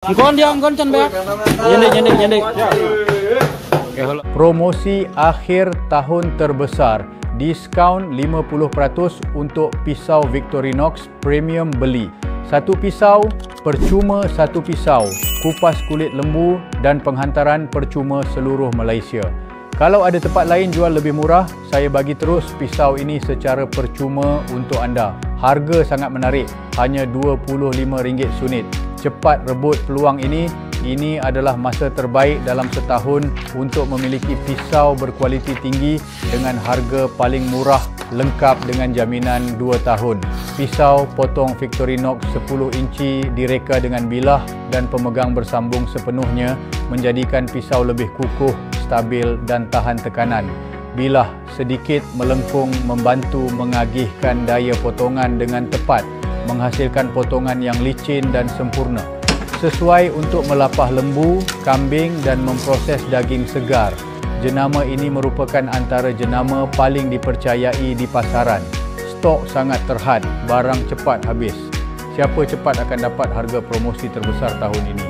Kon dia kon can be. Nyendek. Promosi akhir tahun terbesar. Diskaun 50% untuk pisau Victorinox Premium beli. Satu pisau, percuma satu pisau. Kupas kulit lembu dan penghantaran percuma seluruh Malaysia. Kalau ada tempat lain jual lebih murah, saya bagi terus pisau ini secara percuma untuk anda. Harga sangat menarik, hanya RM25 sunit. Cepat rebut peluang ini. Ini adalah masa terbaik dalam setahun untuk memiliki pisau berkualiti tinggi dengan harga paling murah, lengkap dengan jaminan 2 tahun. Pisau potong Victorinox 10 inci direka dengan bilah dan pemegang bersambung sepenuhnya menjadikan pisau lebih kukuh, stabil dan tahan tekanan. Bilah sedikit melengkung membantu mengagihkan daya potongan dengan tepat, menghasilkan potongan yang licin dan sempurna. Sesuai untuk melapah lembu, kambing dan memproses daging segar. Jenama ini merupakan antara jenama paling dipercayai di pasaran. Stok sangat terhad, barang cepat habis. Siapa cepat akan dapat harga promosi terbesar tahun ini.